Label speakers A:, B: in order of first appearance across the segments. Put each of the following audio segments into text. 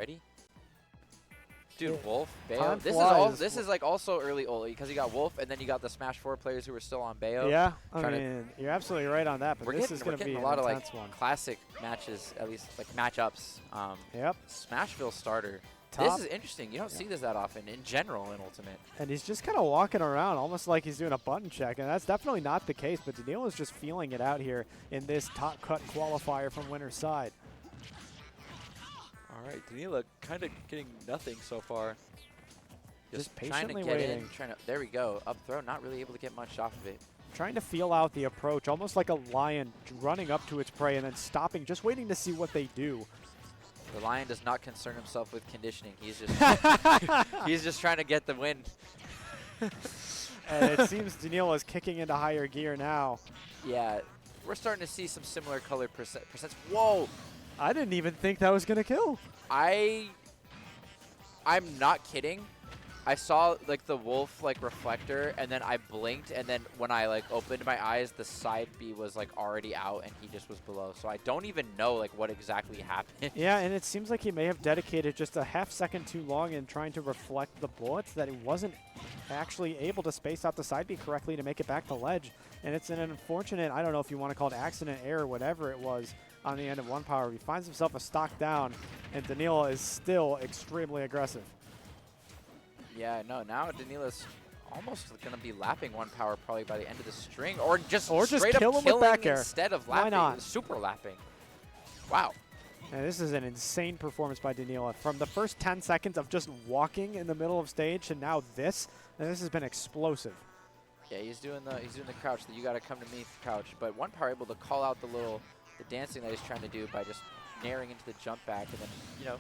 A: already? Dude,
B: Yeah.
A: Wolf, Bayo.
B: Time
A: This is all.
B: flies.
A: This is like also early Oli because you got Wolf and then you got the Smash 4 players who were still on Bayo.
B: Yeah, I
A: trying to-
B: mean, you're absolutely right on that, but
A: We're
B: this
A: getting,
B: is going to be
A: a
B: an
A: lot of like
B: intense one.
A: classic matches, at least like matchups.
B: Yep.
A: Smashville starter.
B: Top.
A: This is interesting. You don't see this that often in general in Ultimate.
B: And he's just kind of walking around almost like he's doing a button check, and that's definitely not the case, but Danila is just feeling it out here in this top cut qualifier from winner's side.
A: All right, Danila kind of getting nothing so far.
B: Just
A: trying to
B: patiently
A: get
B: waiting.
A: in, there we go. Up throw, not really able to get much off of it.
B: Trying to feel out the approach, almost like a lion running up to its prey and then stopping, just waiting to see what they do.
A: The lion does not concern himself with conditioning. He's just he's just trying to get the win.
B: And it seems Danila is kicking into higher gear now.
A: Yeah, we're starting to see some similar color percents. Whoa!
B: I didn't even think that was going to kill.
A: I'm not kidding. I saw like the wolf like reflector, and then I blinked, and then when I like opened my eyes, the side B was like already out, and he just was below. So I don't even know like what exactly happened.
B: Yeah, and it seems like he may have dedicated just a half second too long in trying to reflect the bullets that he wasn't actually able to space out the side B correctly to make it back to ledge. And it's an unfortunate, I don't know if you want to call it accident, error, whatever it was on the end of OnePower. He finds himself a stock down, and Danila is still extremely aggressive.
A: Yeah, no, now Danila's almost going to be lapping OnePower probably by the end of the string, or just straight
B: kill
A: up
B: him with
A: killing
B: back air.
A: instead of
B: Why
A: lapping,
B: not?
A: super lapping. Wow.
B: And this is an insane performance by Danila. From the first 10 seconds of just walking in the middle of stage to now this, and this has been explosive.
A: Yeah, he's doing the crouch, that you got to come to me crouch, but OnePower able to call out the dancing that he's trying to do by just naring into the jump back, and then, you know,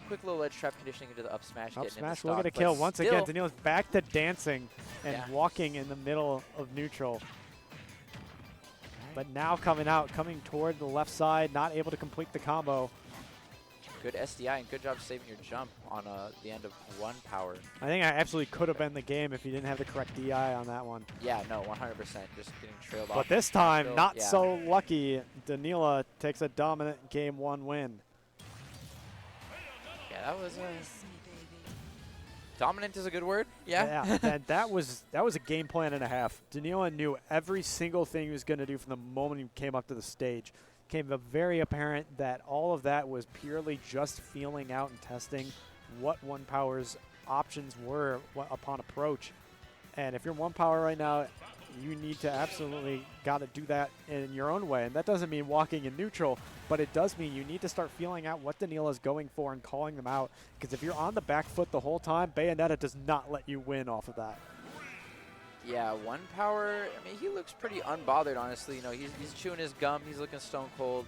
A: quick little ledge trap conditioning into the up smash.
B: Up
A: getting
B: smash,
A: in the
B: we'll get a
A: stock,
B: kill.
A: but
B: Once
A: still,
B: again, Danila's back to dancing and
A: Yeah.
B: walking in the middle of neutral. But now coming toward the left side, not able to complete the combo.
A: good SDI and good job saving your jump on the end of OnePower.
B: I think I absolutely could have been the game if he didn't have the correct DI on that one.
A: Yeah, no, 100%. Just getting trailed off.
B: But this time,
A: Still,
B: not
A: yeah.
B: so lucky. Danila takes a dominant game 1 win.
A: Yeah, that was dominant is a good word. Yeah.
B: Yeah, and that was a game plan and a half. Danila knew every single thing he was going to do from the moment he came up to the stage. Became very apparent that all of that was purely just feeling out and testing what OnePower's options were upon approach. And if you're OnePower right now, you need to absolutely got to do that in your own way. And that doesn't mean walking in neutral, but it does mean you need to start feeling out what Danila is going for and calling them out. Because if you're on the back foot the whole time, Bayonetta does not let you win off of that.
A: Yeah, OnePower, I mean, he looks pretty unbothered, honestly. You know, he's chewing his gum. He's looking stone cold.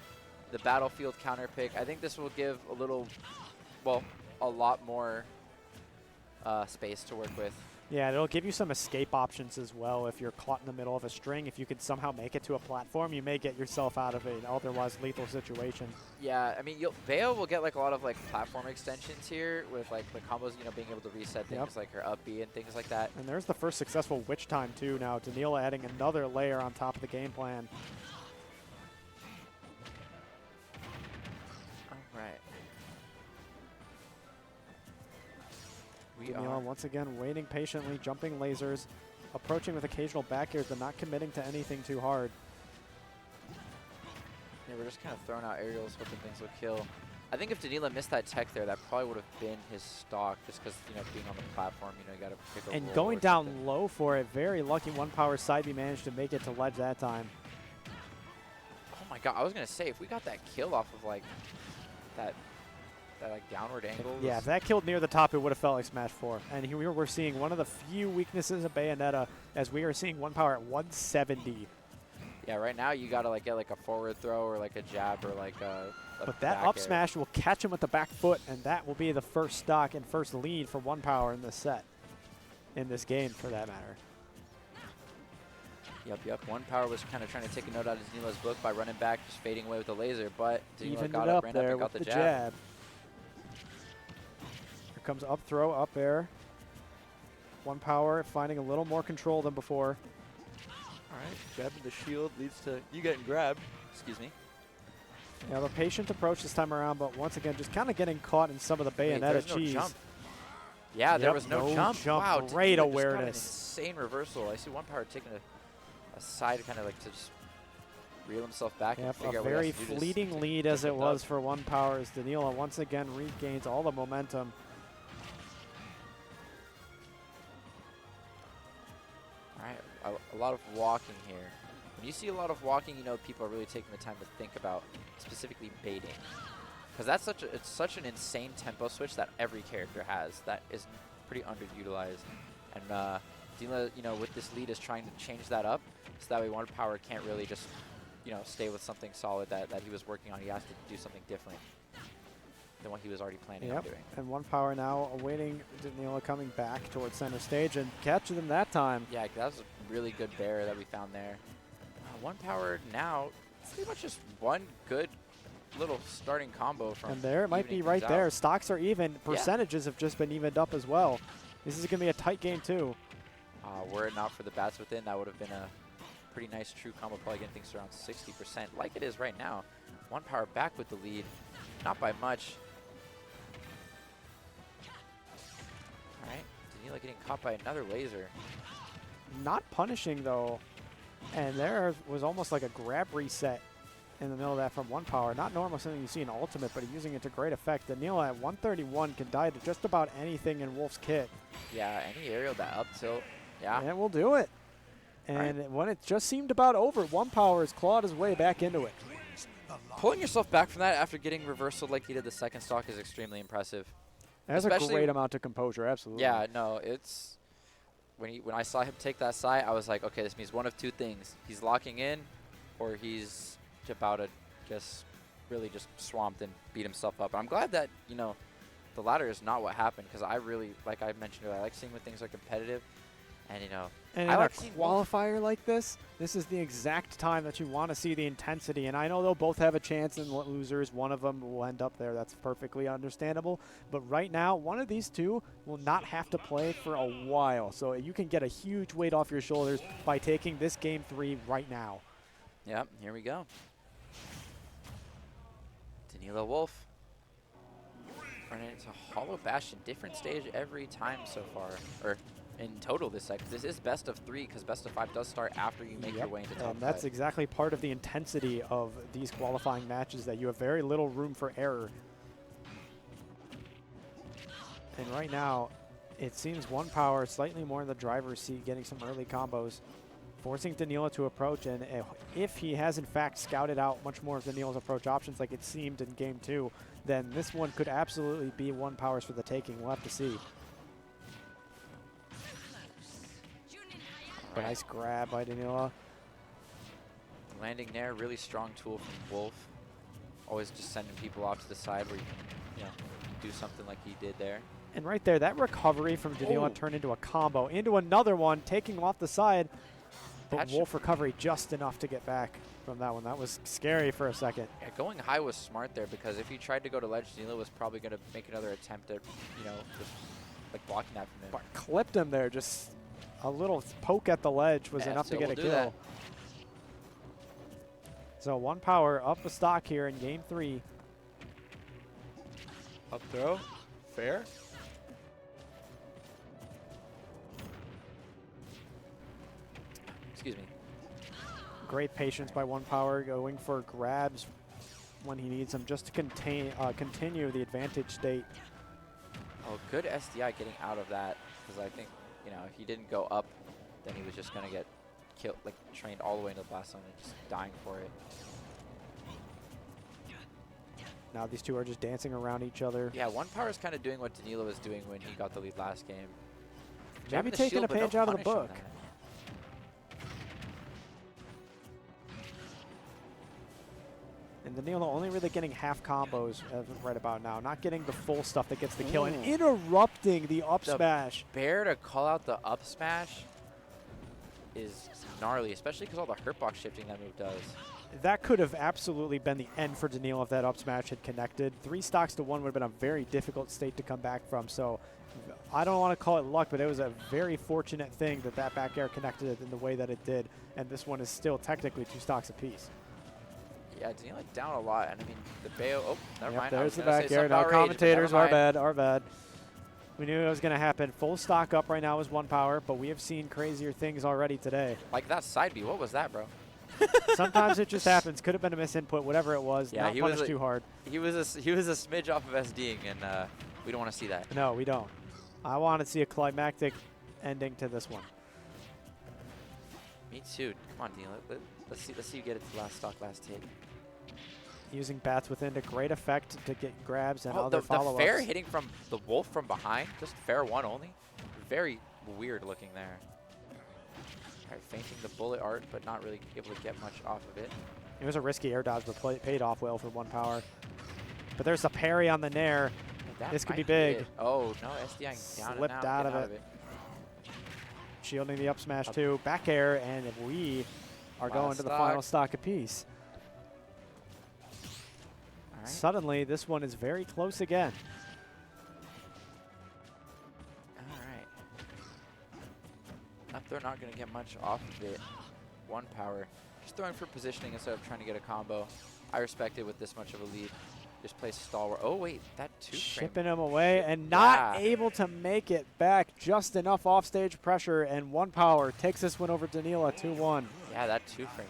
A: The battlefield counter pick. I think this will give a little, well, a lot more space to work with.
B: Yeah, it'll give you some escape options as well if you're caught in the middle of a string. If you can somehow make it to a platform, you may get yourself out of an otherwise lethal situation.
A: Yeah, I mean, Bayo will get like a lot of like platform extensions here with like the combos, you know, being able to reset things like her up B and things like that.
B: And there's the first successful witch time too now. Danila adding another layer on top of the game plan.
A: All right.
B: Danila once again waiting patiently, jumping lasers, approaching with occasional back airs, but not committing to anything too hard.
A: Yeah, we're just kind of throwing out aerials, hoping things will kill. I think if Danila missed that tech there, that probably would have been his stock, just because, you know, being on the platform, you know, you got to pick a
B: And
A: roll
B: going
A: or
B: down
A: something.
B: low for it, very lucky OnePower side B managed to make it to ledge that time.
A: Oh my god, I was going to say, if we got that kill off of, like, that like downward angle.
B: Yeah, if that killed near the top, it would have felt like Smash 4. And here we're seeing one of the few weaknesses of Bayonetta, as we are seeing OnePower at 170.
A: Yeah, right now you got to like get like a forward throw or like a jab or like a
B: But that
A: back
B: up
A: air.
B: smash will catch him with the back foot, and that will be the first stock and first lead for OnePower in this set. In this game, for that matter.
A: Yep. OnePower was kind of trying to take a note out of Danila's book by running back, just fading away with the laser, but Danila
B: Evened
A: got
B: it
A: up,
B: up
A: ran up,
B: there
A: and got
B: with
A: the
B: the
A: jab.
B: jab. Here comes up throw, up air. OnePower finding a little more control than before.
A: All right, grabbing the shield leads to you getting grabbed. Excuse me.
B: You know, the patient approach this time around, but once again, just kind of getting caught in some of the Bayonetta cheese.
A: No jump. Yeah, there was no jump. Wow,
B: great
A: Danila
B: awareness.
A: Just got an insane reversal. I see OnePower taking a side kind of like to just reel himself back and figure out what he has to do.
B: A very fleeting lead as it was for OnePower as Danila once again regains all the momentum.
A: All right, a lot of walking here. When you see a lot of walking, you know people are really taking the time to think about specifically baiting. Because that's it's such an insane tempo switch that every character has that is pretty underutilized. And Danila, you know, with this lead is trying to change that up so that way OnePower can't really just, you know, stay with something solid that he was working on. He has to do something different than what he was already planning on doing.
B: And OnePower now awaiting Danila coming back towards center stage and catching them that time.
A: Yeah, that was a really good bear that we found there. OnePower now pretty much just one good little starting combo from.
B: And there it might be right there. Stocks are even. Percentages have just been evened up as well. This is going to be a tight game too.
A: Were it not for the bats within, that would have been a pretty nice true combo, probably getting things around 60%, like it is right now. OnePower back with the lead, not by much. All right, Danila getting caught by another laser.
B: Not punishing though, and there was almost like a grab reset in the middle of that from OnePower. Not normal something you see in Ultimate, but using it to great effect. Danila at 131 can die to just about anything in Wolf's kit.
A: Yeah, any aerial that up tilt, yeah.
B: And it will do it. And when it just seemed about over, OnePower has clawed his way back into it.
A: Pulling yourself back from that after getting reversal like he did the second stock is extremely impressive.
B: That's a great amount of composure, absolutely.
A: Yeah, no, it's when I saw him take that side, I was like, okay, this means one of two things. He's locking in, or he's about to just really just swamped and beat himself up. I'm glad that, you know, the latter is not what happened, because I really, like I mentioned earlier, I like seeing when things are competitive. And, you know,
B: and in a qualifier like this is the exact time that you want to see the intensity. And I know they'll both have a chance in losers. One of them will end up there. That's perfectly understandable. But right now, one of these two will not have to play for a while. So you can get a huge weight off your shoulders by taking this game 3 right now.
A: Yep, here we go. Danila Wolf running into Hollow Bastion. Different stage every time so far. Or in total this cycle. This is best of 3 because best of 5 does start after you make your way into top 5.
B: And that's exactly part of the intensity of these qualifying matches, that you have very little room for error. And right now, it seems OnePower slightly more in the driver's seat, getting some early combos, forcing Danila to approach. And if he has in fact scouted out much more of Danila's approach options like it seemed in game 2, then this one could absolutely be OnePower's for the taking. We'll have to see. Nice grab by Danila.
A: Landing there, really strong tool from Wolf. Always just sending people off to the side where you can, you know, do something like he did there.
B: And right there, that recovery from Danila turned into a combo, into another one, taking off the side. But Wolf recovery just enough to get back from that one. That was scary for a second.
A: Yeah, going high was smart there, because if he tried to go to ledge, Danila was probably going to make another attempt at, you know, just like blocking that from him.
B: But clipped him there, just a little poke at the ledge was enough to get a kill. That. So OnePower up a stock here in game 3.
A: Up throw, fair. Excuse me.
B: Great patience by OnePower, going for grabs when he needs them just to continue the advantage state.
A: Oh, good SDI getting out of that, because I think, you know, if he didn't go up, then he was just going to get killed, like trained all the way into the blast zone and just dying for it.
B: Now these two are just dancing around each other.
A: Yeah, OnePower is kind of doing what Danila was doing when he got the lead last game.
B: Maybe taking a page out of the book. And Danila only really getting half combos right about now, not getting the full stuff that gets the kill, and interrupting the up smash.
A: Bear to call out the up smash is gnarly, especially because all the hurtbox shifting that move does.
B: That could have absolutely been the end for Danila if that up smash had connected. 3 stocks to 1 would have been a very difficult state to come back from. So I don't want to call it luck, but it was a very fortunate thing that that back air connected in the way that it did. And this one is still technically 2 stocks apiece.
A: Yeah, Danila down a lot, and I mean the Bayo. Oh, never
B: Yep,
A: mind. I
B: there's
A: was
B: the
A: gonna
B: back
A: say
B: air.
A: something
B: No,
A: about rage, but
B: commentators,
A: never
B: our
A: mind.
B: bad, our bad. We knew it was going to happen. Full stock up right now is OnePower, but we have seen crazier things already today.
A: Like that side B. What was that, bro?
B: Sometimes it just happens. Could have been a misinput, whatever it was.
A: Yeah,
B: not
A: he was
B: punished too hard.
A: He was a smidge off of SDing, and we don't want to see that.
B: No, we don't. I want to see a climactic ending to this one.
A: Me too. Come on, Dean. Let's see you get it to last stock, last hit.
B: Using bats within to great effect to get grabs and
A: Oh,
B: other
A: the
B: follow-ups.
A: fair hitting from the wolf from behind, just fair one only. Very weird looking there. All right, feinting the bullet art, but not really able to get much off of it.
B: It was a risky air dodge, but paid off well for OnePower. But there's a parry on the nair.
A: That
B: This could
A: might
B: be big.
A: it. Oh, no, SDI down
B: Slipped
A: and
B: out
A: out
B: of it. Shielding the up smash too. Back air, and we are
A: Last
B: going to the
A: stock.
B: final stock apiece.
A: All right.
B: Suddenly, this one is very close again.
A: All right. Up throw not going to get much off of it. OnePower. Just throwing for positioning instead of trying to get a combo. I respect it with this much of a lead. Just play stalwart. Oh, wait. That two frame.
B: Shipping him away and not
A: Yeah.
B: able to make it back. Just enough offstage pressure, and OnePower takes this one over Danila 2-1.
A: Yeah, that two frame